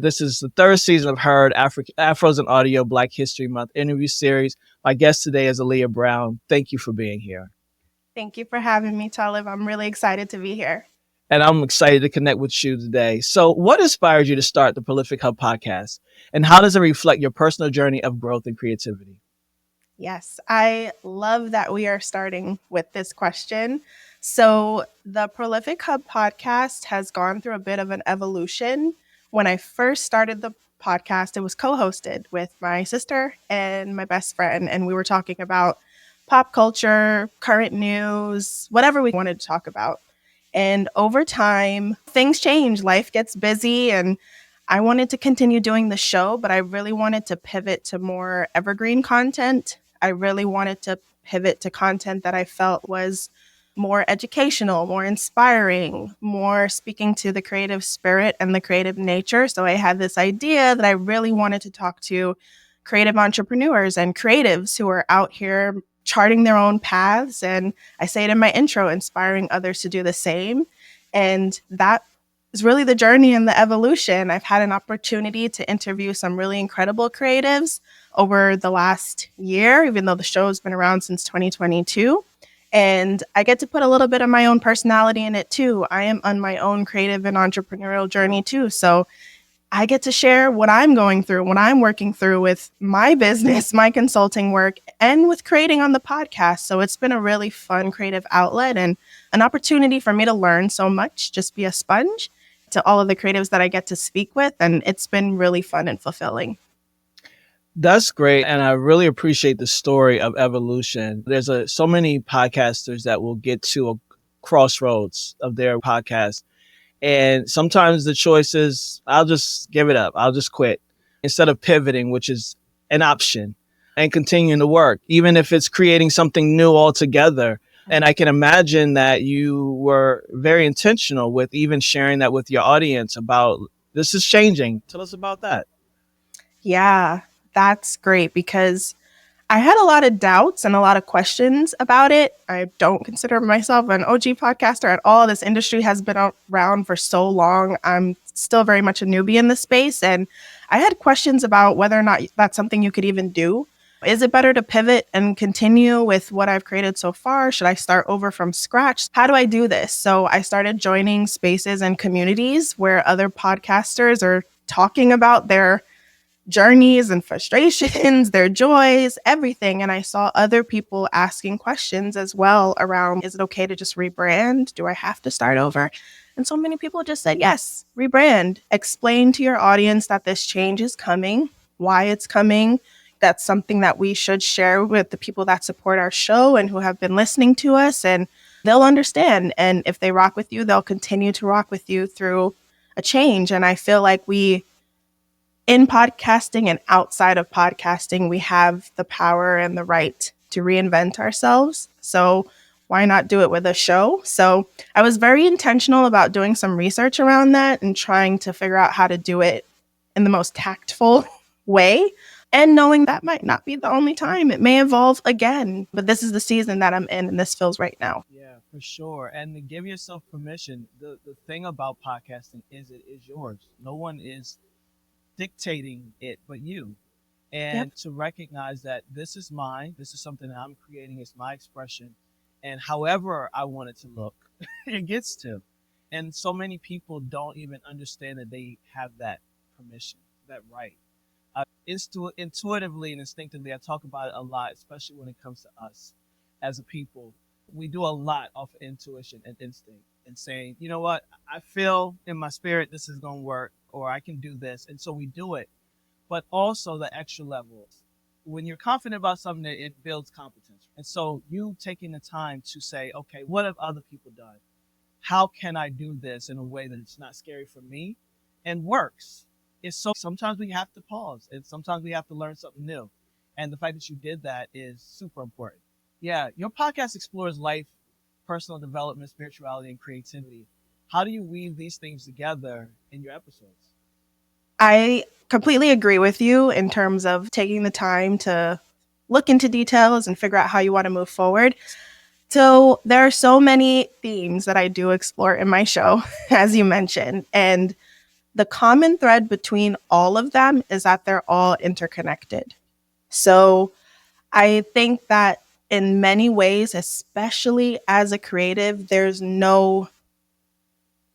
This is the third season of Heard, Afros and Audio Black History Month interview series. My guest today is Aliya Brown. Thank you for being here. Thank you for having me, Talib. I'm really excited to be here. And I'm excited to connect with you today. So, what inspired you to start the Prolific Hub podcast? And how does it reflect your personal journey of growth and creativity? Yes, I love that we are starting with this question. So, the Prolific Hub podcast has gone through a bit of an evolution. When I first started the podcast, it was co hosted with my sister and my best friend, and we were talking about pop culture, current news, whatever we wanted to talk about. And over time, things change, life gets busy, and I wanted to continue doing the show, but I really wanted to pivot to more evergreen content. I really wanted to pivot to content that I felt was more educational, more inspiring, more speaking to the creative spirit and the creative nature. So I had this idea that I really wanted to talk to creative entrepreneurs and creatives who are out here charting their own paths. And I say it in my intro, inspiring others to do the same. And that is really the journey and the evolution. I've had an opportunity to interview some really incredible creatives over the last year, even though the show has been around since 2022. And I get to put a little bit of my own personality in it too. I am on my own creative and entrepreneurial journey too. So I get to share what I'm going through, what I'm working through with my business, my consulting work, and with creating on the podcast. So it's been a really fun creative outlet and an opportunity for me to learn so much, just be a sponge to all of the creatives that I get to speak with. And it's been really fun and fulfilling. That's great. And I really appreciate the story of evolution. There's so many podcasters that will get to a crossroads of their podcast. And sometimes the choice is, I'll just give it up. I'll just quit instead of pivoting, which is an option, and continuing to work, even if it's creating something new altogether. And I can imagine that you were very intentional with even sharing that with your audience about this is changing. Tell us about that. Yeah, that's great because I had a lot of doubts and a lot of questions about it. I don't consider myself an OG podcaster at all. This industry has been around for so long. I'm still very much a newbie in the space. And I had questions about whether or not that's something you could even do. Is it better to pivot and continue with what I've created so far? Should I start over from scratch? How do I do this? So I started joining spaces and communities where other podcasters are talking about their journeys and frustrations, their joys, everything. And I saw other people asking questions as well around, is it okay to just rebrand? Do I have to start over? And so many people just said, yes, rebrand. Explain to your audience that this change is coming, why it's coming. That's something that we should share with the people that support our show and who have been listening to us, and they'll understand. And if they rock with you, they'll continue to rock with you through a change. And I feel like in podcasting and outside of podcasting, we have the power and the right to reinvent ourselves. So why not do it with a show? So I was very intentional about doing some research around that and trying to figure out how to do it in the most tactful way. And knowing that might not be the only time. It may evolve again, but this is the season that I'm in and this feels right now. Yeah, for sure. And to give yourself permission, the thing about podcasting is it is yours. No one is dictating it but you. And to recognize that this is mine, this is something that I'm creating, it's my expression, and however I want it to look, it gets to. And so many people don't even understand that they have that permission, that right. Intuitively and instinctively, I talk about it a lot, especially when it comes to us as a people. We do a lot off of intuition and instinct and saying, you know what, I feel in my spirit this is going to work, or I can do this. And so we do it. But also the extra levels. When you're confident about something, it builds competence. And so you taking the time to say, okay, what have other people done? How can I do this in a way that it's not scary for me and works? It's so sometimes we have to pause and sometimes we have to learn something new. And the fact that you did that is super important. Yeah, your podcast explores life, personal development, spirituality, and creativity. How do you weave these things together in your episodes? I completely agree with you in terms of taking the time to look into details and figure out how you want to move forward. So there are so many themes that I do explore in my show, as you mentioned. And The common thread between all of them is that they're all interconnected. So I think that in many ways, especially as a creative, there's no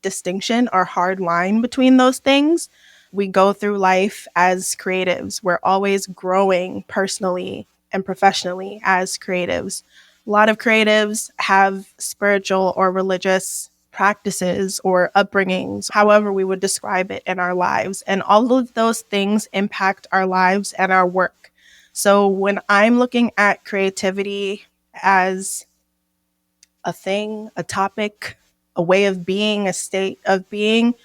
distinction or hard line between those things. We go through life as creatives. We're always growing personally and professionally as creatives. A lot of creatives have spiritual or religious practices or upbringings, however we would describe it in our lives. And all of those things impact our lives and our work. So when I'm looking at creativity as a thing, a topic, a way of being, a state of being,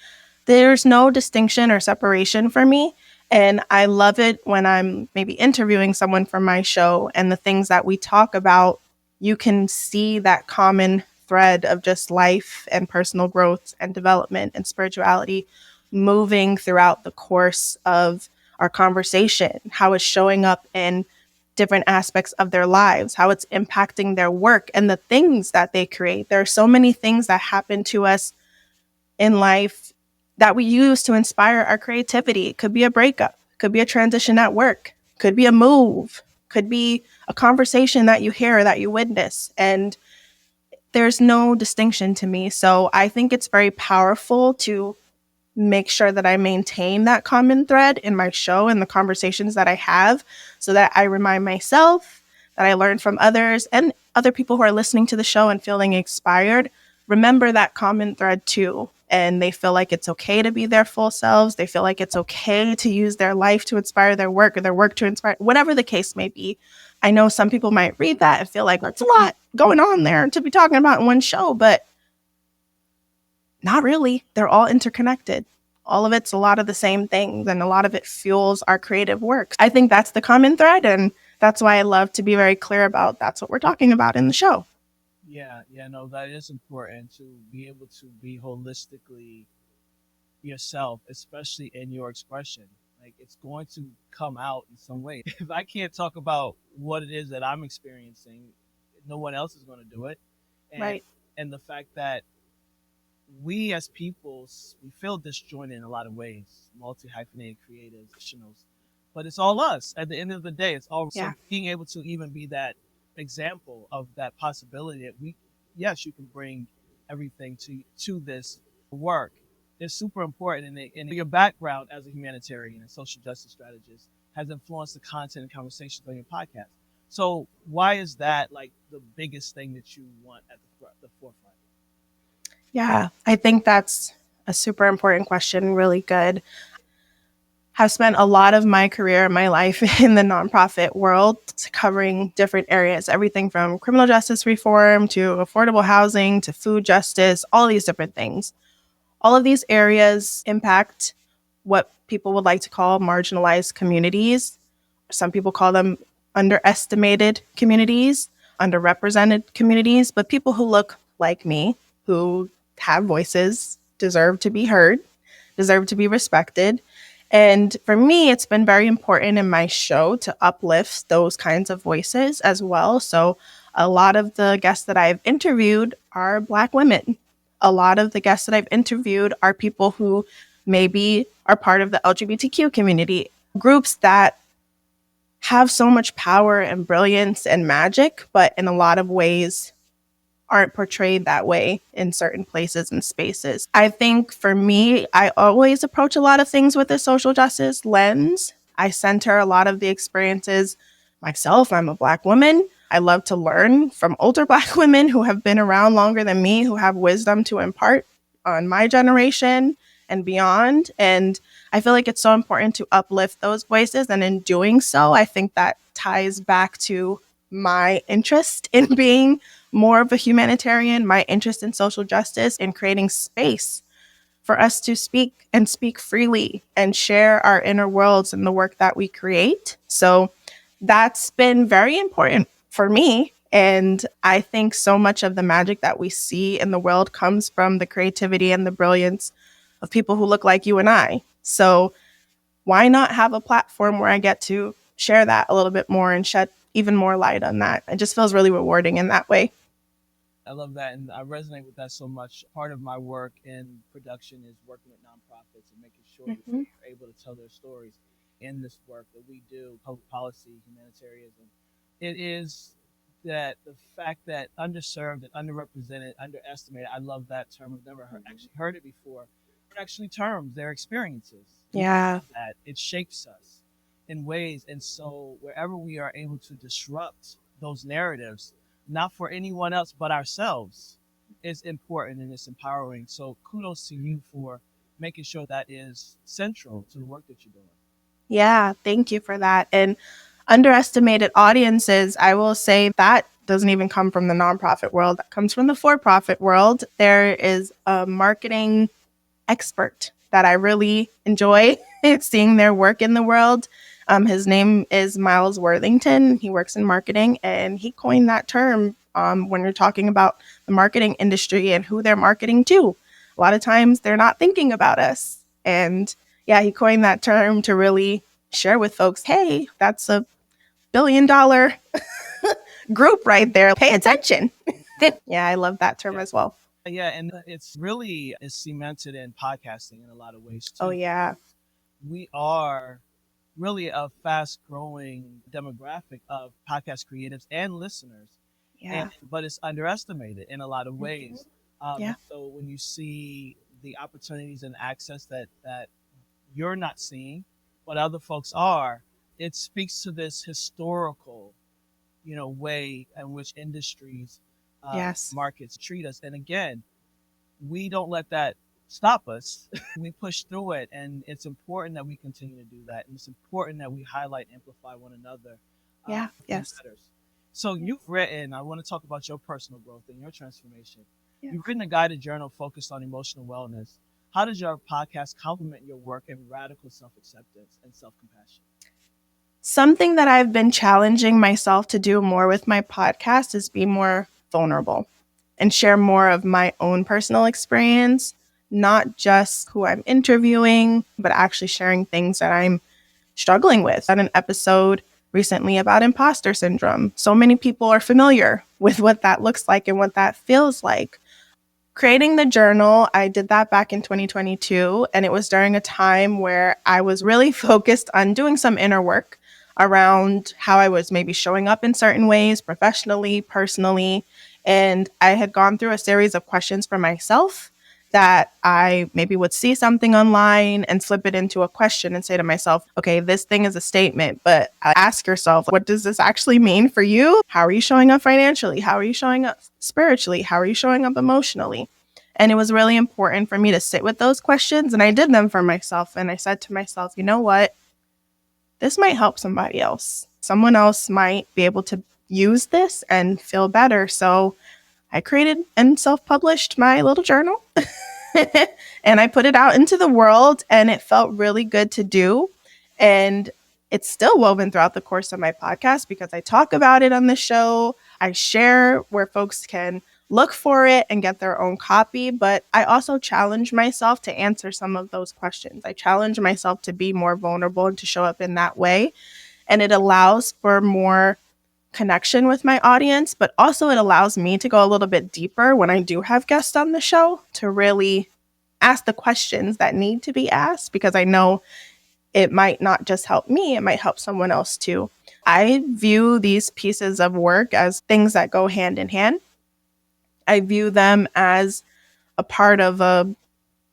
there's no distinction or separation for me. And I love it when I'm maybe interviewing someone from my show and the things that we talk about, you can see that common thread of just life and personal growth and development and spirituality moving throughout the course of our conversation, how it's showing up in different aspects of their lives, how it's impacting their work and the things that they create. There are so many things that happen to us in life that we use to inspire our creativity. It could be a breakup, could be a transition at work, could be a move, could be a conversation that you hear or that you witness. And there's no distinction to me. So I think it's very powerful to make sure that I maintain that common thread in my show and the conversations that I have so that I remind myself that I learn from others and other people who are listening to the show and feeling inspired. Remember that common thread too. And they feel like it's okay to be their full selves. They feel like it's okay to use their life to inspire their work or their work to inspire, whatever the case may be. I know some people might read that and feel like that's a lot going on there to be talking about in one show, but not really. They're all interconnected. All of it's a lot of the same things, and a lot of it fuels our creative work. I think that's the common thread, and that's why I love to be very clear about that's what we're talking about in the show. Yeah, yeah, no, that is important to be able to be holistically yourself, especially in your expression. Like it's going to come out in some way. If I can't talk about what it is that I'm experiencing, no one else is going to do it. And Right. and the fact that we as peoples we feel disjointed in a lot of ways, multi hyphenated creatives, professionals, but it's all us. At the end of the day, it's all Yeah. so being able to even be that example of that possibility that we, yes, you can bring everything to this work is super important. And your background as a humanitarian and social justice strategist has influenced the content and conversations on your podcast. So why is that like the biggest thing that you want at the forefront? Yeah. I think that's a super important question. Really good. Have spent a lot of my career, my life in the nonprofit world, covering different areas, everything from criminal justice reform to affordable housing to food justice, all these different things. All of these areas impact what people would like to call marginalized communities. Some people call them underestimated communities, underrepresented communities, but people who look like me, who have voices, deserve to be heard, deserve to be respected. And for me, it's been very important in my show to uplift those kinds of voices as well. So, a lot of the guests that I've interviewed are Black women. A lot of the guests that I've interviewed are people who maybe are part of the LGBTQ community, groups that have so much power and brilliance and magic, but in a lot of ways aren't portrayed that way in certain places and spaces. I think for me, I always approach a lot of things with a social justice lens. I center a lot of the experiences myself. I'm a Black woman. I love to learn from older Black women who have been around longer than me, who have wisdom to impart on my generation and beyond. And I feel like it's so important to uplift those voices. And in doing so, I think that ties back to my interest in being more of a humanitarian, my interest in social justice, and creating space for us to speak and speak freely and share our inner worlds and the work that we create. So that's been very important for me. And I think so much of the magic that we see in the world comes from the creativity and the brilliance of people who look like you and I. So why not have a platform where I get to share that a little bit more and shed even more light on that? It just feels really rewarding in that way. I love that, and I resonate with that so much. Part of my work in production is working with nonprofits and making sure that Hmm. they're able to tell their stories in this work that we do, public policy, humanitarianism. It is that the fact that underserved and underrepresented, underestimated, I love that term. I've never actually heard it before. They're actually terms, they're experiences. We Yeah. love that. It shapes us in ways. And so wherever we are able to disrupt those narratives, not for anyone else but ourselves, is important and it's empowering. So kudos to you for making sure that is central to the work that you're doing. Yeah, thank you for that. And underestimated audiences, I will say that doesn't even come from the nonprofit world. That comes from the for-profit world. There is a marketing expert that I really enjoy seeing their work in the world. His name is Miles Worthington. He works in marketing and he coined that term when you're talking about the marketing industry and who they're marketing to. A lot of times they're not thinking about us. And yeah, he coined that term to really share with folks, hey, that's a $1 billion group right there. Pay attention. Yeah, I love that term Yeah. as well. Yeah, and it's really is cemented in podcasting in a lot of ways Oh, too. yeah. We are really a fast growing demographic of podcast creatives and listeners, and Yeah. but it's underestimated in a lot of Mhm. ways. Yeah. And so when you see the opportunities and access that you're not seeing, but other folks are, it speaks to this historical, way in which industries, Yes. markets treat us. And again, we don't let that stop us. We push through it, and it's important that we continue to do that. And it's important that we highlight and amplify one another Yeah. who Yes. matters. So you've written. I want to talk about your personal growth and your transformation. Yeah. You've written a guided journal focused on emotional wellness. How does your podcast complement your work in radical self-acceptance and self-compassion? Something that I've been challenging myself to do more with my podcast is be more vulnerable and share more of my own personal experience, not just who I'm interviewing, but actually sharing things that I'm struggling with. I had an episode recently about imposter syndrome. So many people are familiar with what that looks like and what that feels like. Creating the journal, I did that back in 2022, and it was during a time where I was really focused on doing some inner work around how I was maybe showing up in certain ways, professionally, personally. And I had gone through a series of questions for myself that I maybe would see something online and slip it into a question and say to myself, okay, this thing is a statement, but ask yourself, what does this actually mean for you? How are you showing up financially? How are you showing up spiritually? How are you showing up emotionally? And it was really important for me to sit with those questions. And I did them for myself. And I said to myself, you know what? This might help somebody else. Someone else might be able to use this and feel better. So I created and self published my little journal and I put it out into the world, and it felt really good to do. And it's still woven throughout the course of my podcast because I talk about it on the show. I share where folks can look for it and get their own copy, but I also challenge myself to answer some of those questions. I challenge myself to be more vulnerable and to show up in that way. And it allows for more connection with my audience, but also it allows me to go a little bit deeper when I do have guests on the show to really ask the questions that need to be asked because I know it might not just help me, it might help someone else too. I view these pieces of work as things that go hand in hand. I view them as a part of a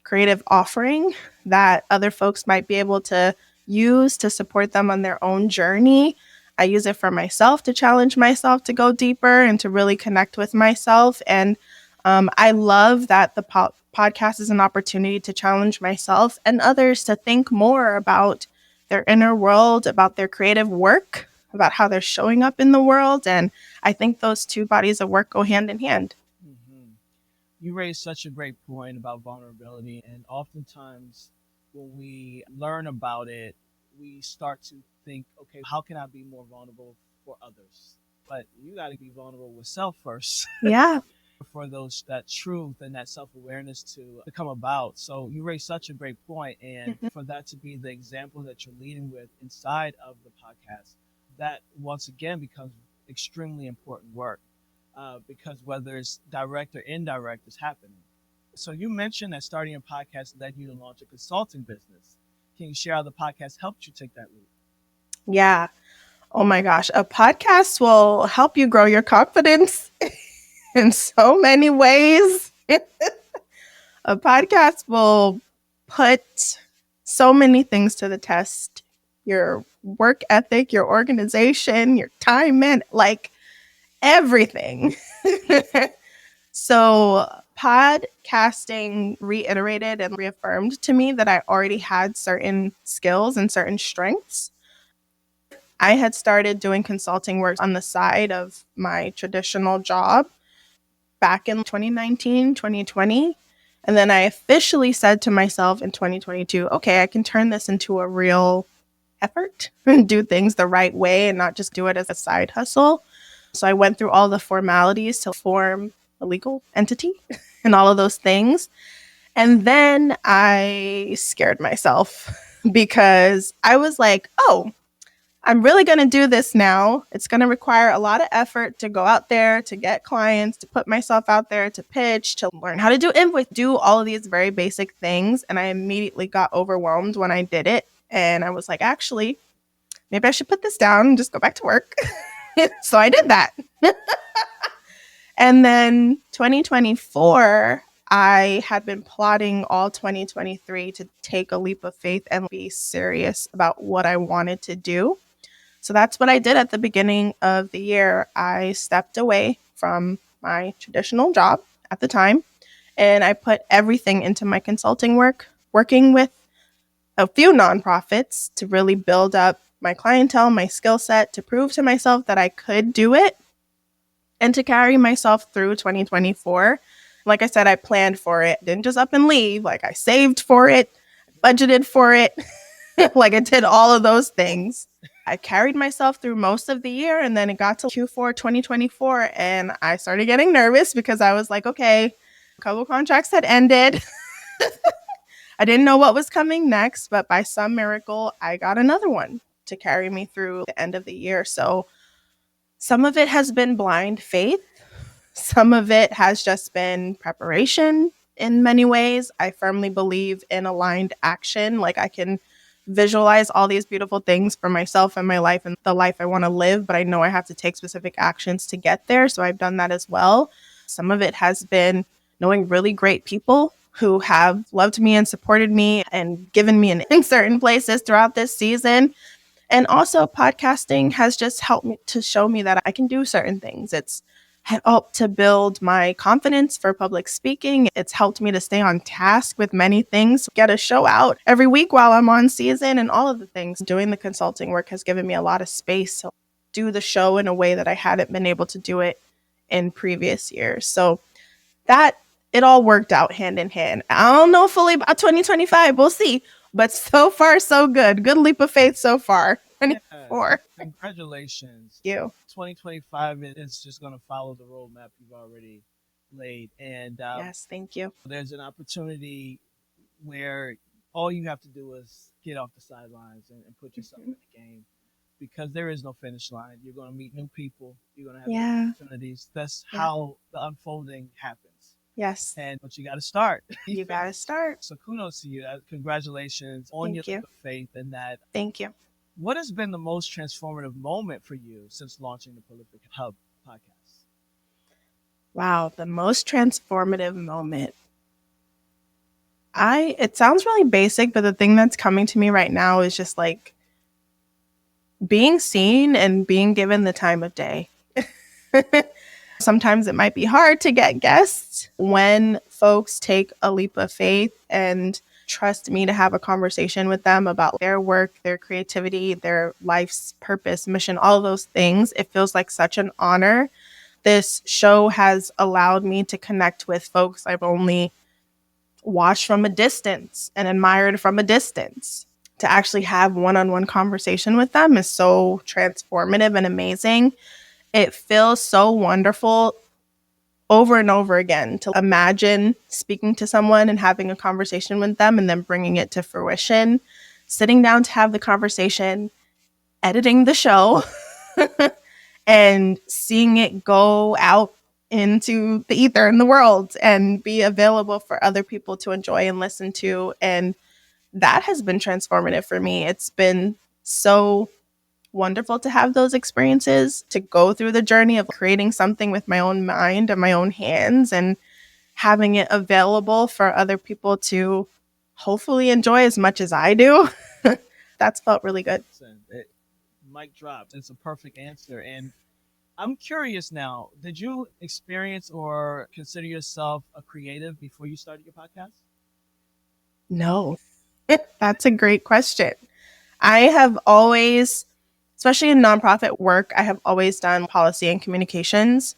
creative offering that other folks might be able to use to support them on their own journey. I use it for myself to challenge myself to go deeper and to really connect with myself. And I love that the podcast is an opportunity to challenge myself and others to think more about their inner world, about their creative work, about how they're showing up in the world. And I think those two bodies of work go hand in hand. Hmm. You raised such a great point about vulnerability, and oftentimes when we learn about it, we start to think, okay, how can I be more vulnerable for others? But you got to be vulnerable with self first Yeah. for those that truth and that self awareness to come about. So you raised such a great point, and Mhm. for that to be the example that you're leading with inside of the podcast, that once again becomes extremely important work. because whether it's direct or indirect, it's happening. So you mentioned that starting a podcast led you to launch a consulting business. Can you share how the podcast helped you take that route? Yeah. Oh my gosh. A podcast will help you grow your confidence in so many ways. A podcast will put so many things to the test: your work ethic, your organization, your time, man, like everything. So, podcasting reiterated and reaffirmed to me that I already had certain skills and certain strengths. I had started doing consulting work on the side of my traditional job back in 2019, 2020. And then I officially said to myself in 2022, okay, I can turn this into a real effort and do things the right way and not just do it as a side hustle. So I went through all the formalities to form a legal entity and all of those things. And then I scared myself because I was like, oh, I'm really going to do this now. It's going to require a lot of effort to go out there, to get clients, to put myself out there, to pitch, to learn how to do invoice, do all of these very basic things. And I immediately got overwhelmed when I did it. And I was like, actually, maybe I should put this down and just go back to work. So I did that. And then 2024, I had been plotting all 2023 to take a leap of faith and be serious about what I wanted to do. So that's what I did at the beginning of the year. I stepped away from my traditional job at the time and I put everything into my consulting work, working with a few nonprofits to really build up my clientele, my skill set, to prove to myself that I could do it and to carry myself through 2024. Like I said, I planned for it, didn't just up and leave. Like I saved for it, budgeted for it, like I did all of those things. I carried myself through most of the year and then it got to Q4 2024 and I started getting nervous because I was like, okay, a couple contracts had ended. I didn't know what was coming next, but by some miracle, I got another one to carry me through the end of the year. So some of it has been blind faith. Some of it has just been preparation in many ways. I firmly believe in aligned action. Like I can visualize all these beautiful things for myself and my life and the life I want to live, but I know I have to take specific actions to get there. So I've done that as well. Some of it has been knowing really great people who have loved me and supported me and given me in certain places throughout this season. And also, podcasting has just helped me to show me that I can do certain things. It's helped to build my confidence for public speaking. It's helped me to stay on task with many things, get a show out every week while I'm on season, and all of the things. Doing the consulting work has given me a lot of space to do the show in a way that I hadn't been able to do it in previous years. So that it all worked out hand in hand. I don't know fully about 2025. We'll see. But so far, so good. Good leap of faith so far. Yeah, 24. congratulations. Thank you. 2025 is just going to follow the roadmap you've already laid. And Yes, thank you. there's an opportunity where all you have to do is get off the sidelines and put yourself in the game because there is no finish line. You're going to meet new people. You're going to have new opportunities. That's how the unfolding happens. Yes. But you got to start. You got to start. So kudos to you. Congratulations on your leap of faith and that. Thank you. What has been the most transformative moment for you since launching the Prolific Hub podcast? Wow, the most transformative moment. It sounds really basic, but the thing that's coming to me right now is just like being seen and being given the time of day. Sometimes it might be hard to get guests when folks take a leap of faith and trust me to have a conversation with them about their work, their creativity, their life's purpose, mission, all those things. It feels like such an honor. This show has allowed me to connect with folks I've only watched from a distance and admired from a distance. To actually have one-on-one conversation with them is so transformative and amazing. It feels so wonderful over and over again to imagine speaking to someone and having a conversation with them and then bringing it to fruition, sitting down to have the conversation, editing the show, and seeing it go out into the ether in the world and be available for other people to enjoy and listen to. And that has been transformative for me. It's been so wonderful to have those experiences, to go through the journey of creating something with my own mind and my own hands and having it available for other people to hopefully enjoy as much as I do. That's felt really good. Mic drop. It's a perfect answer. And I'm curious now, did you experience or consider yourself a creative before you started your podcast? No, that's a great question. I have always, especially in nonprofit work, I have always done policy and communications,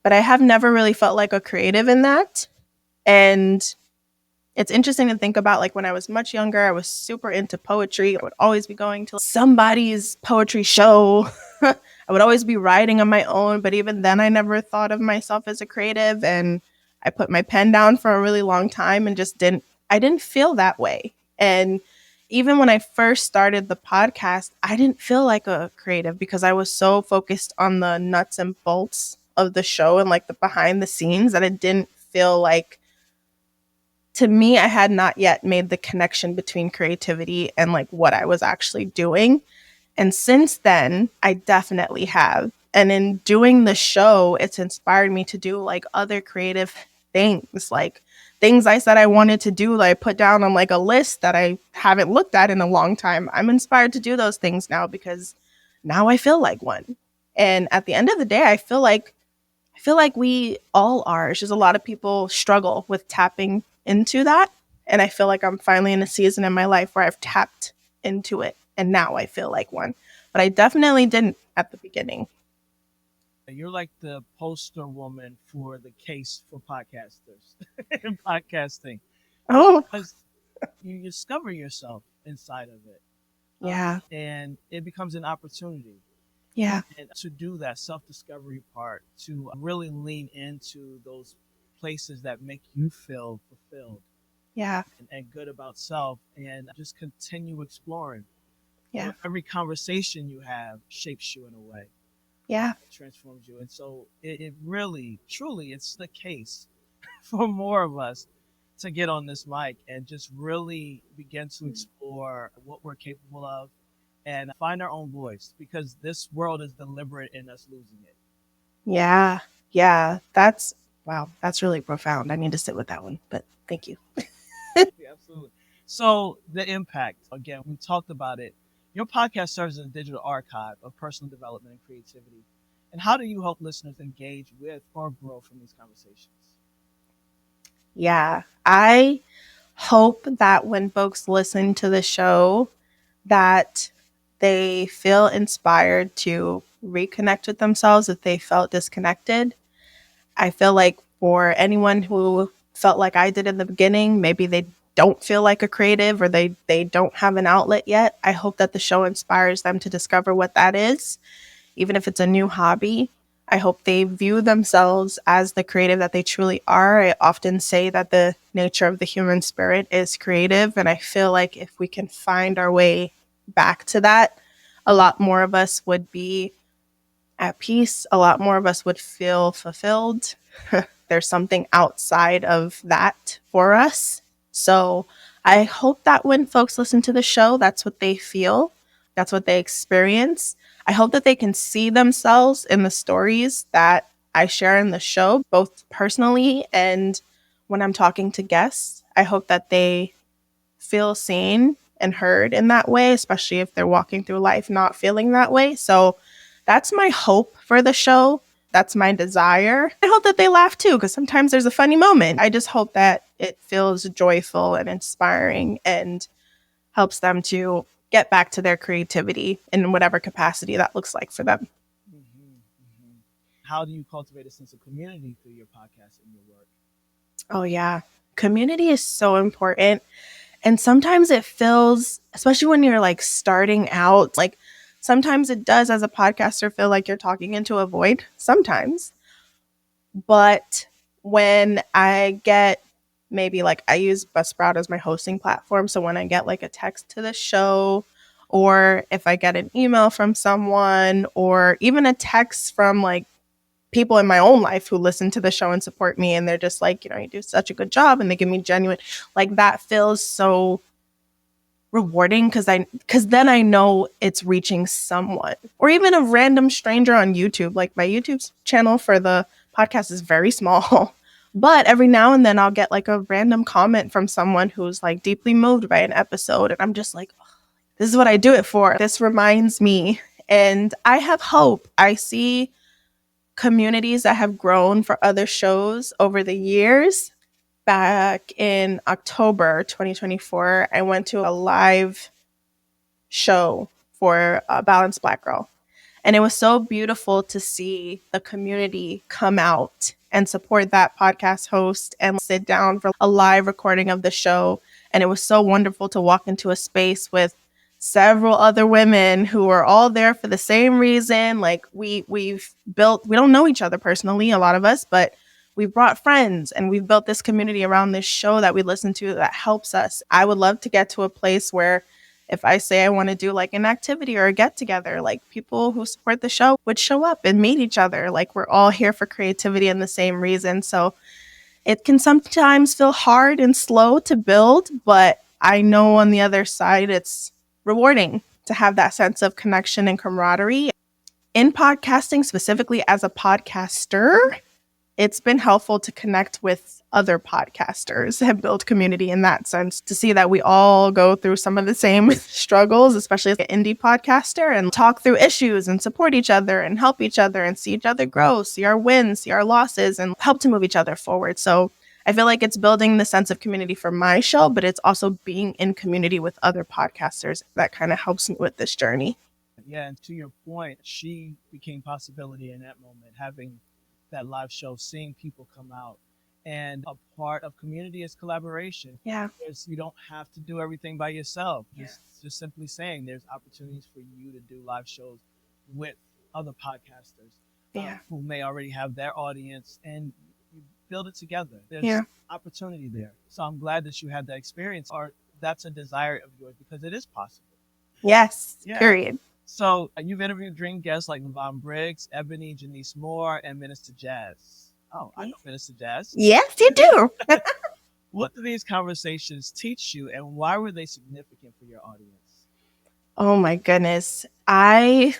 but I have never really felt like a creative in that. And it's interesting to think about, like, when I was much younger, I was super into poetry. I would always be going to somebody's poetry show. I would always be writing on my own, but even then I never thought of myself as a creative, and I put my pen down for a really long time and just didn't feel that way. And even when I first started the podcast, I didn't feel like a creative because I was so focused on the nuts and bolts of the show and like the behind the scenes that it didn't feel like, to me, I had not yet made the connection between creativity and like what I was actually doing. And since then, I definitely have. And in doing the show, it's inspired me to do like other creative things, like things I said I wanted to do, that I put down on like a list that I haven't looked at in a long time. I'm inspired to do those things now because now I feel like one. And at the end of the day, I feel like we all are. It's just a lot of people struggle with tapping into that. And I feel like I'm finally in a season in my life where I've tapped into it. And now I feel like one. But I definitely didn't at the beginning. You're like the poster woman for the case for podcasters and podcasting Oh, because you discover yourself inside of it, yeah. and it becomes an opportunity. Yeah. And to do that self discovery part, to really lean into those places that make you feel fulfilled Yeah. and good about self, and just continue exploring. Yeah. Every conversation you have shapes you in a way, Yeah. it transforms you. And so it really, truly, it's the case for more of us to get on this mic and just really begin to explore what we're capable of and find our own voice because this world is deliberate in us losing it. Yeah. Yeah. Wow. That's really profound. I need to sit with that one, but thank you. Yeah, absolutely. So the impact, again, we talked about it. Your podcast serves as a digital archive of personal development and creativity. And how do you help listeners engage with or grow from these conversations? Yeah. I hope that when folks listen to the show, that they feel inspired to reconnect with themselves if they felt disconnected. I feel like for anyone who felt like I did in the beginning, maybe they don't feel like a creative or they don't have an outlet yet. I hope that the show inspires them to discover what that is, even if it's a new hobby. I hope they view themselves as the creative that they truly are. I often say that the nature of the human spirit is creative. And I feel like if we can find our way back to that, a lot more of us would be at peace. A lot more of us would feel fulfilled. There's something outside of that for us. So I hope that when folks listen to the show, that's what they feel, that's what they experience. I hope that they can see themselves in the stories that I share in the show, both personally and when I'm talking to guests. I hope that they feel seen and heard in that way, especially if they're walking through life not feeling that way. So that's my hope for the show. That's my desire. I hope that they laugh too, because sometimes there's a funny moment. I just hope that it feels joyful and inspiring and helps them to get back to their creativity in whatever capacity that looks like for them. Mm-hmm, mm-hmm. How do you cultivate a sense of community through your podcast and your work? Oh, yeah. Community is so important. And sometimes it feels, especially when you're like starting out, like sometimes it does as a podcaster feel like you're talking into a void sometimes. But when I get, maybe like I use Buzzsprout as my hosting platform. So when I get like a text to the show, or if I get an email from someone, or even a text from like people in my own life who listen to the show and support me, and they're just like, you do such a good job, and they give me genuine, like, that feels so rewarding, because then I know it's reaching someone, or even a random stranger on YouTube. Like, my YouTube channel for the podcast is very small, but every now and then I'll get like a random comment from someone who's like deeply moved by an episode, and I'm just like, oh, this is what I do it for. This reminds me, and I have hope. I see communities that have grown for other shows over the years. Back in October 2024, I went to a live show for Balanced Black Girl. And it was so beautiful to see the community come out and support that podcast host and sit down for a live recording of the show. And it was so wonderful to walk into a space with several other women who are all there for the same reason. Like, we don't know each other personally, a lot of us, but we've brought friends and we've built this community around this show that we listen to that helps us. I would love to get to a place where if I say I want to do like an activity or a get together, like, people who support the show would show up and meet each other. Like, we're all here for creativity and the same reason. So it can sometimes feel hard and slow to build, but I know on the other side, it's rewarding to have that sense of connection and camaraderie. In podcasting, specifically as a podcaster, it's been helpful to connect with other podcasters and build community in that sense, to see that we all go through some of the same struggles, especially as an indie podcaster, and talk through issues and support each other and help each other and see each other grow, see our wins, see our losses, and help to move each other forward. So I feel like it's building the sense of community for my show, but it's also being in community with other podcasters that kind of helps me with this journey. Yeah, and to your point, she became possibility in that moment, having that live show, seeing people come out. And a part of community is collaboration. Yeah. You don't have to do everything by yourself. Just simply saying there's opportunities for you to do live shows with other podcasters who may already have their audience, and you build it together. There's opportunity there. So I'm glad that you had that experience, or that's a desire of yours, because it is possible. Yes. Period. So you've interviewed dream guests like Levon Briggs, Ebony, Janice Moore, and Minister Jazz. Oh, I know Minister Jazz. Yes, you do. What do these conversations teach you, and why were they significant for your audience? Oh my goodness. I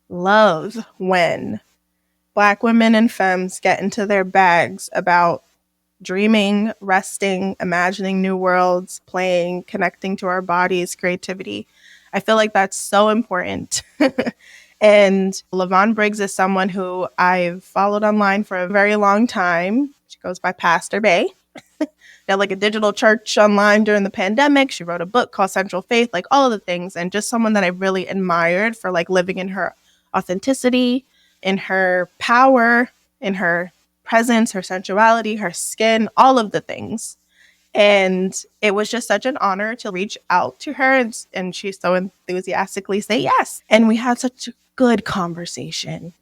love when Black women and femmes get into their bags about dreaming, resting, imagining new worlds, playing, connecting to our bodies, creativity. I feel like that's so important. And Levon Briggs is someone who I've followed online for a very long time. She goes by Pastor Bay. They had like a digital church online during the pandemic. She wrote a book called Central Faith, like all of the things. And just someone that I really admired for like living in her authenticity, in her power, in her presence, her sensuality, her skin, all of the things. And it was just such an honor to reach out to her, and she so enthusiastically say yes. And we had such a good conversation.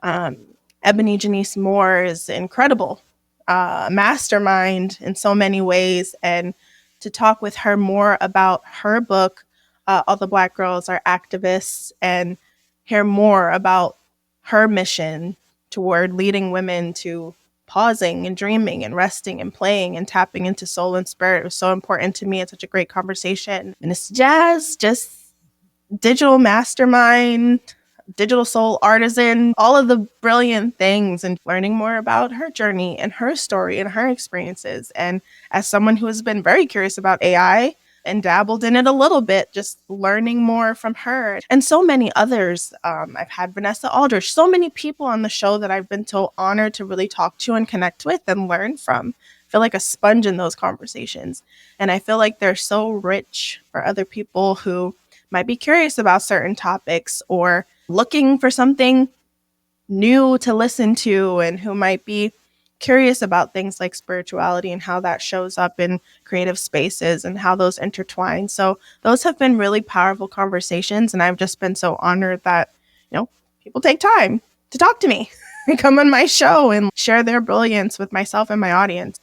Ebony Janice Moore is incredible, mastermind in so many ways. And to talk with her more about her book, All the Black Girls Are Activists, and hear more about her mission toward leading women to pausing and dreaming and resting and playing and tapping into soul and spirit was so important to me. It's such a great conversation. And it's Jazz, just digital mastermind, digital soul artisan, all of the brilliant things, and learning more about her journey and her story and her experiences. And as someone who has been very curious about AI and dabbled in it a little bit, just learning more from her and so many others. I've had Vanessa Aldrich, so many people on the show that I've been so honored to really talk to and connect with and learn from. I feel like a sponge in those conversations. And I feel like they're so rich for other people who might be curious about certain topics or looking for something new to listen to, and who might be curious about things like spirituality and how that shows up in creative spaces and how those intertwine. So those have been really powerful conversations, and I've just been so honored that, people take time to talk to me and come on my show and share their brilliance with myself and my audience.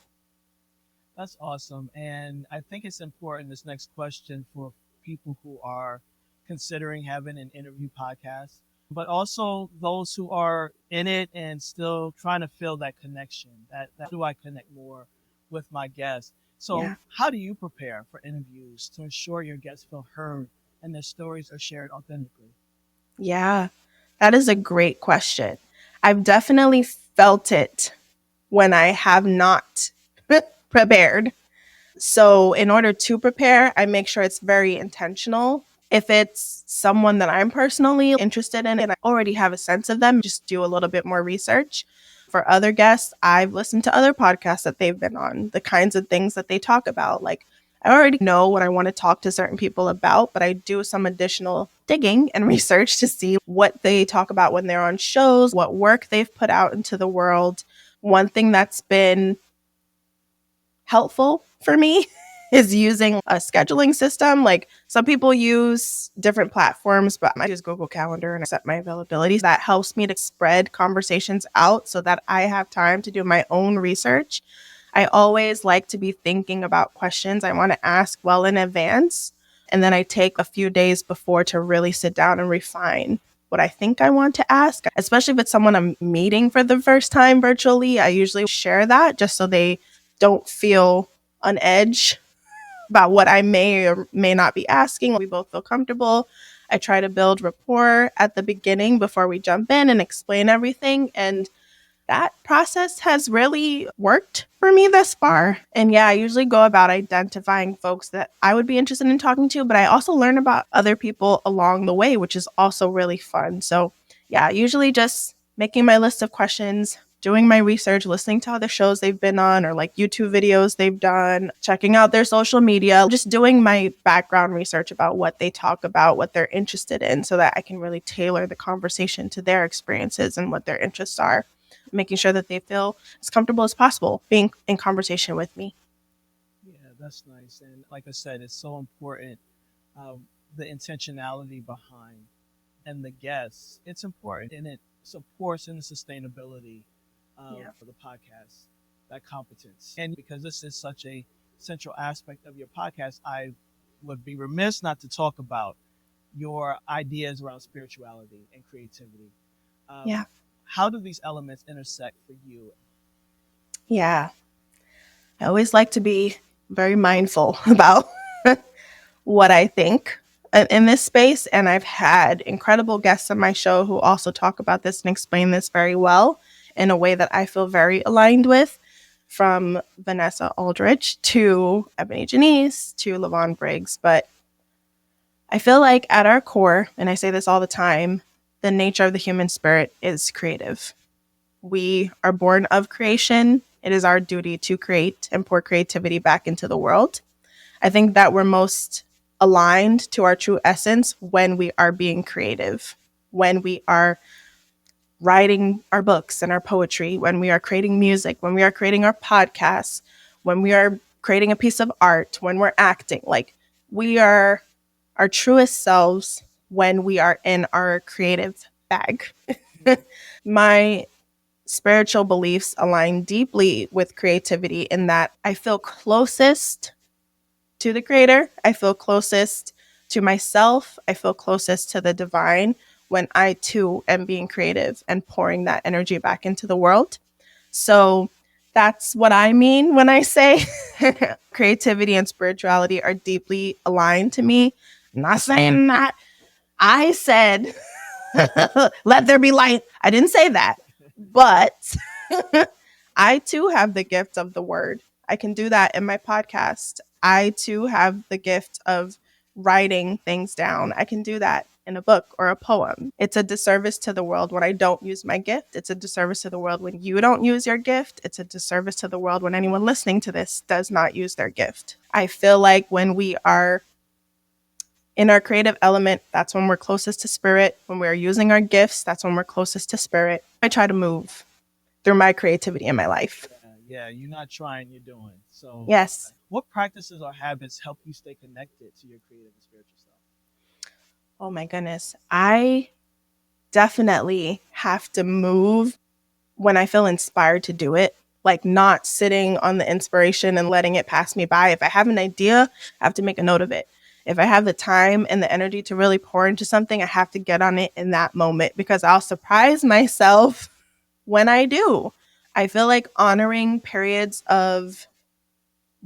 That's awesome. And I think it's important, this next question, for people who are considering having an interview podcast. but also those who are in it and still trying to feel that connection. That do I connect more with my guests? So, Yeah. how do you prepare for interviews to ensure your guests feel heard and their stories are shared authentically? Yeah. That is a great question. I've definitely felt it when I have not prepared. So, in order to prepare, I make sure it's very intentional. If it's someone that I'm personally interested in and I already have a sense of them, just do a little bit more research. For other guests, I've listened to other podcasts that they've been on, the kinds of things that they talk about. Like, I already know what I want to talk to certain people about, but I do some additional digging and research to see what they talk about when they're on shows, what work they've put out into the world. One thing that's been helpful for me is using a scheduling system. Like some people use different platforms, but I use Google Calendar and I set my availability. That helps me to spread conversations out so that I have time to do my own research. I always like to be thinking about questions I want to ask well in advance. And then I take a few days before to really sit down and refine what I think I want to ask, especially if it's someone I'm meeting for the first time virtually. I usually share that just so they don't feel on edge about what I may or may not be asking. We both feel comfortable. I try to build rapport at the beginning before we jump in and explain everything. And that process has really worked for me thus far. And yeah, I usually go about identifying folks that I would be interested in talking to, but I also learn about other people along the way, which is also really fun. So yeah, usually just making my list of questions, doing my research, listening to other shows they've been on or like YouTube videos they've done, checking out their social media, just doing my background research about what they talk about, what they're interested in, so that I can really tailor the conversation to their experiences and what their interests are, making sure that they feel as comfortable as possible being in conversation with me. Yeah, that's nice. And like I said, it's so important, the intentionality behind and the guests. It's important and it supports in the sustainability of Yeah. the podcast, that competence. And because this is such a central aspect of your podcast, I would be remiss not to talk about your ideas around spirituality and creativity. Um, Yeah. how do these elements intersect for you? Yeah. I always like to be very mindful about what I think in this space. And I've had incredible guests on my show who also talk about this and explain this very well in a way that I feel very aligned with, from Vanessa Aldrich to Ebony Janice to Levon Briggs. But I feel like at our core, and I say this all the time, the nature of the human spirit is creative. We are born of creation. It is our duty to create and pour creativity back into the world. I think that we're most aligned to our true essence when we are being creative, when we are writing our books and our poetry, when we are creating music, when we are creating our podcasts, when we are creating a piece of art, when we're acting. Like we are our truest selves when we are in our creative bag. My spiritual beliefs align deeply with creativity in that I feel closest to the creator. I feel closest to myself. I feel closest to the divine when I too am being creative and pouring that energy back into the world. So that's what I mean when I say creativity and spirituality are deeply aligned to me. I'm not saying that I said, let there be light. I didn't say that. But I too have the gift of the word. I can do that in my podcast. I too have the gift of writing things down. I can do that in a book or a poem. It's a disservice to the world when I don't use my gift. It's a disservice to the world when you don't use your gift. It's a disservice to the world when anyone listening to this does not use their gift. I feel like when we are in our creative element, that's when we're closest to spirit. When we're using our gifts, that's when we're closest to spirit. I try to move through my creativity in my life. Yeah, you're not trying, you're doing. So, Yes. what practices or habits help you stay connected to your creative and spiritual self? Oh my goodness. I definitely have to move when I feel inspired to do it, like not sitting on the inspiration and letting it pass me by. If I have an idea, I have to make a note of it. If I have the time and the energy to really pour into something, I have to get on it in that moment because I'll surprise myself when I do. I feel like honoring periods of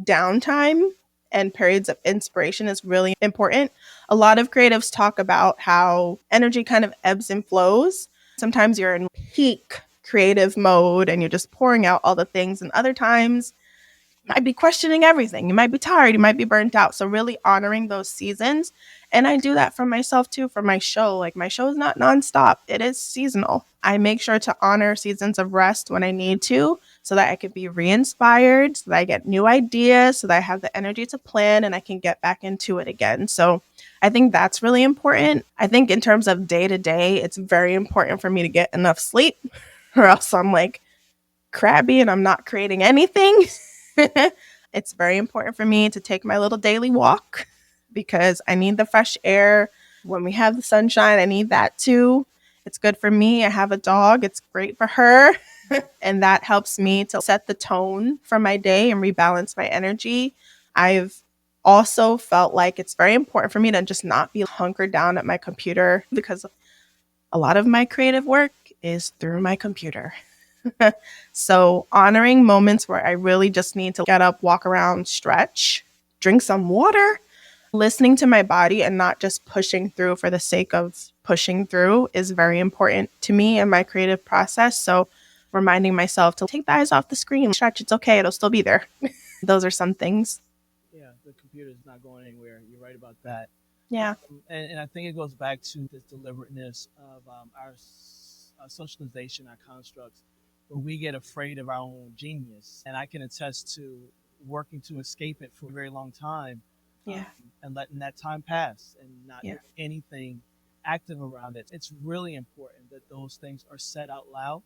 downtime and periods of inspiration is really important. A lot of creatives talk about how energy kind of ebbs and flows. Sometimes you're in peak creative mode and you're just pouring out all the things, and other times might be questioning everything. You might be tired, you might be burnt out. So really honoring those seasons. And I do that for myself too, for my show. Like my show is not nonstop. It is seasonal. I make sure to honor seasons of rest when I need to so that I can be re-inspired, so that I get new ideas, so that I have the energy to plan and I can get back into it again. So I think that's really important. I think in terms of day to day, it's very important for me to get enough sleep or else I'm like crabby and I'm not creating anything. It's very important for me to take my little daily walk because I need the fresh air. When we have the sunshine, I need that too. It's good for me. I have a dog, it's great for her. And that helps me to set the tone for my day and rebalance my energy. I've also felt like it's very important for me to just not be hunkered down at my computer because a lot of my creative work is through my computer. So honoring moments where I really just need to get up, walk around, stretch, drink some water, listening to my body and not just pushing through for the sake of pushing through is very important to me and my creative process. So reminding myself to take the eyes off the screen, stretch, it's okay, it'll still be there. Those are some things. Yeah, the computer's not going anywhere. You're right about that. Yeah. And I think it goes back to this deliberateness of our socialization, our constructs, where we get afraid of our own genius. And I can attest to working to escape it for a very long time, um, Yeah. and letting that time pass and not Yeah. doing anything active around it. It's really important that those things are said out loud,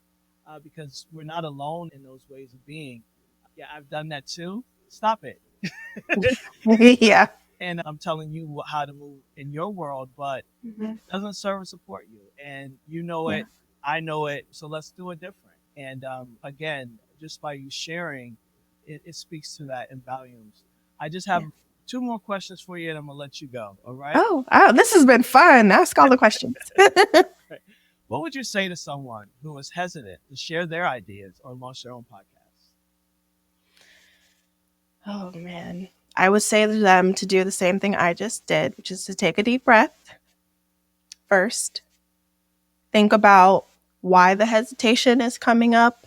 because we're not alone in those ways of being. Yeah, I've done that too. Stop it. Yeah. And I'm telling you how to move in your world, but Mhm. it doesn't serve and support you. And you know Yeah. it, I know it, so let's do it different. And again, just by you sharing, it speaks to that in volumes. I just have Yeah. two more questions for you, and I'm gonna let you go. All right? Oh, this has been fun. Ask all the questions. Right. What would you say to someone who is hesitant to share their ideas or launch their own podcast? Oh man. I would say to them to do the same thing I just did, which is to take a deep breath first. Think about why the hesitation is coming up,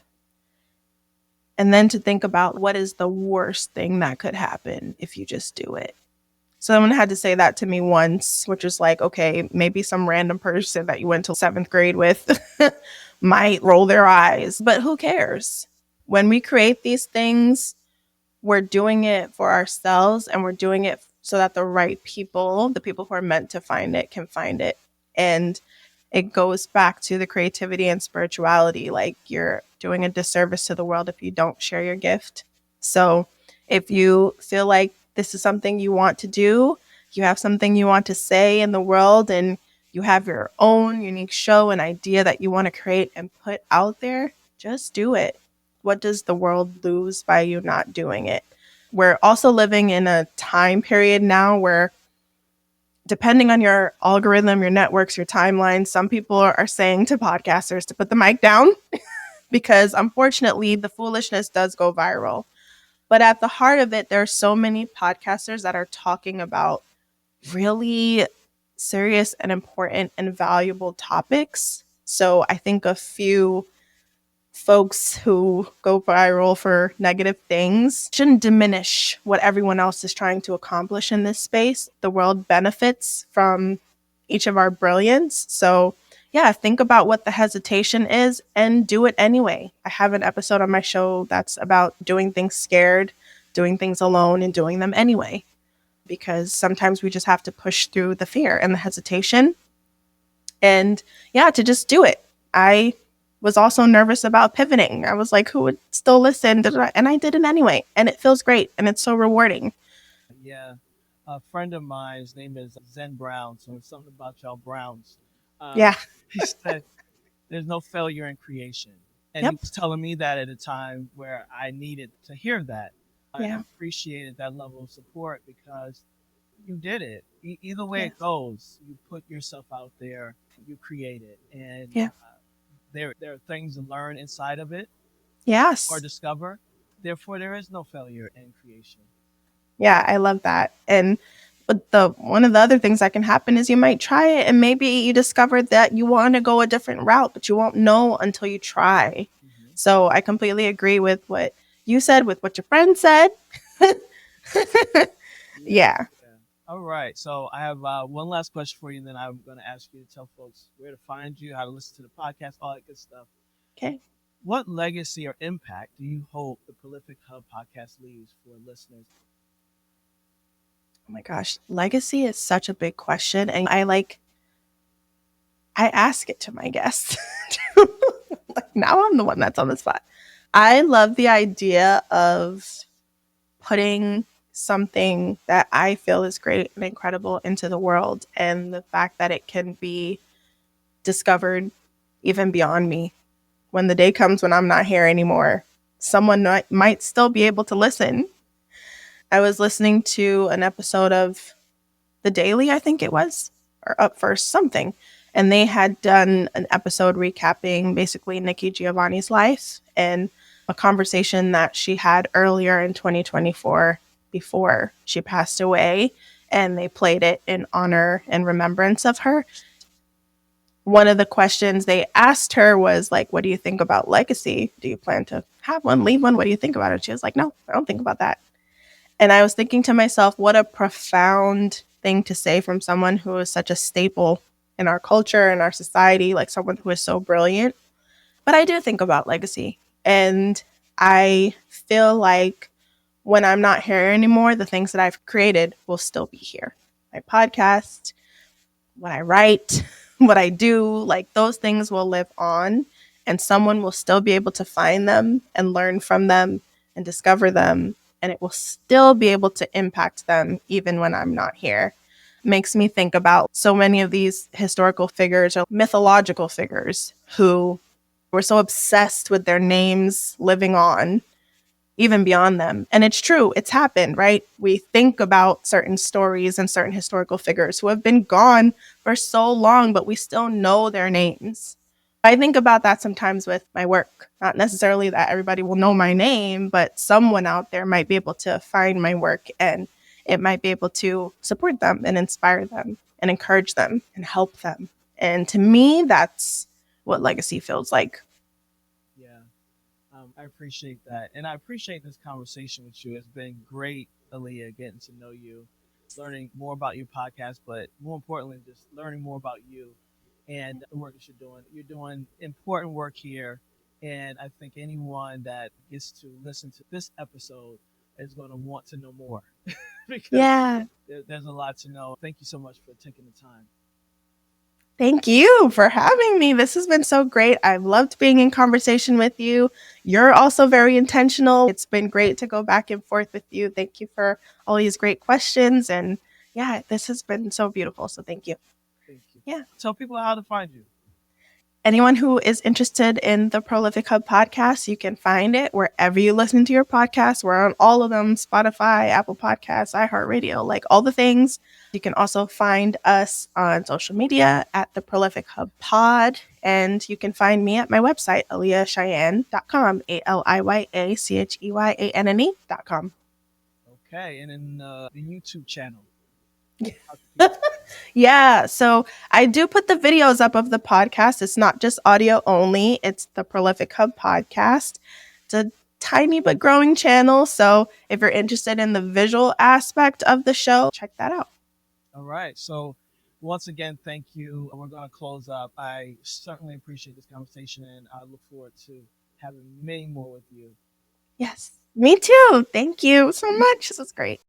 and then to think about what is the worst thing that could happen if you just do it. Someone had to say that to me once, which was like, okay, maybe some random person that you went to seventh grade with might roll their eyes, but who cares? When we create these things, we're doing it for ourselves and we're doing it so that the right people, the people who are meant to find it, can find it. And it goes back to the creativity and spirituality. Like you're doing a disservice to the world if you don't share your gift. So if you feel like this is something you want to do, you have something you want to say in the world, and you have your own unique show and idea that you want to create and put out there, just do it. What does the world lose by you not doing it? We're also living in a time period now where, depending on your algorithm, your networks, your timeline, some people are saying to podcasters to put the mic down because unfortunately the foolishness does go viral. But at the heart of it, there are so many podcasters that are talking about really serious and important and valuable topics. So I think a few folks who go viral for negative things shouldn't diminish what everyone else is trying to accomplish in this space. The world benefits from each of our brilliance. So, yeah, think about what the hesitation is and do it anyway. I have an episode on my show that's about doing things scared, doing things alone, and doing them anyway. Because sometimes we just have to push through the fear and the hesitation and yeah, to just do it. I was also nervous about pivoting. I was like, who would still listen? And I did it anyway. And it feels great and it's so rewarding. Yeah, a friend of mine, his name is Zen Brown. So it's something about y'all Browns. Yeah. He said, "There's no failure in creation," and he Yep. was telling me that at a time where I needed to hear that. I Yeah. appreciated that level of support because you did it. Either way Yes. it goes, you put yourself out there, you create it, and Yeah. there are things to learn inside of it or Yes. discover. Therefore, there is no failure in creation. Yeah, I love that. And but the one of the other things that can happen is you might try it and maybe you discover that you want to go a different route, but you won't know until you try. Hmm. So I completely agree with what you said, with what your friend said. Yeah, Yeah. yeah. All right. So I have one last question for you, and then I'm going to ask you to tell folks where to find you, how to listen to the podcast, all that good stuff. Okay. What legacy or impact do you hope the Prolific Hub podcast leaves for listeners? Oh my gosh. Legacy is such a big question. And I ask it to my guests. Like now I'm the one that's on the spot. I love the idea of putting something that I feel is great and incredible into the world, and the fact that it can be discovered even beyond me. When the day comes when I'm not here anymore, someone might still be able to listen. I was listening to an episode of The Daily, I think it was, or Up First, something. And they had done an episode recapping basically Nikki Giovanni's life and a conversation that she had earlier in 2024 before she passed away. And they played it in honor and remembrance of her. One of the questions they asked her was like, what do you think about legacy? Do you plan to have one, leave one? What do you think about it? She was like, no, I don't think about that. And I was thinking to myself, what a profound thing to say from someone who is such a staple in our culture and our society, like someone who is so brilliant. But I do think about legacy. And I feel like when I'm not here anymore, the things that I've created will still be here. My podcast, what I write, what I do, like those things will live on, and someone will still be able to find them and learn from them and discover them, and it will still be able to impact them even when I'm not here. Makes me think about so many of these historical figures or mythological figures who were so obsessed with their names living on even beyond them. And it's true, it's happened, right? We think about certain stories and certain historical figures who have been gone for so long, but we still know their names. I think about that sometimes with my work. Not necessarily that everybody will know my name, but someone out there might be able to find my work and it might be able to support them and inspire them and encourage them and help them. And to me, that's what legacy feels like. Yeah, I appreciate that. And I appreciate this conversation with you. It's been great, Aliya, getting to know you, learning more about your podcast, but more importantly, just learning more about you and the work that you're doing. You're doing important work here. And I think anyone that gets to listen to this episode is going to want to know more because Yeah. there's a lot to know. Thank you so much for taking the time. Thank you for having me. This has been so great. I've loved being in conversation with you. You're also very intentional. It's been great to go back and forth with you. Thank you for all these great questions. And yeah, this has been so beautiful. So thank you. Thank you. Yeah. Tell people how to find you. Anyone who is interested in the Prolific Hub podcast, you can find it wherever you listen to your podcast. We're on all of them: Spotify, Apple Podcasts, iHeartRadio, like all the things. You can also find us on social media at the Prolific Hub Pod. And you can find me at my website, aliyacheyenne.com, ALIYACHEYANNE.com. Okay. And then the YouTube channel. Yeah, so I do put the videos up of the podcast. It's not just audio only, it's the Prolific Hub podcast. It's a tiny but growing channel. So if you're interested in the visual aspect of the show, check that out. All right. So, once again, thank you. We're going to close up. I certainly appreciate this conversation, and I look forward to having many more with you. Yes, me too. Thank you so much. This was great.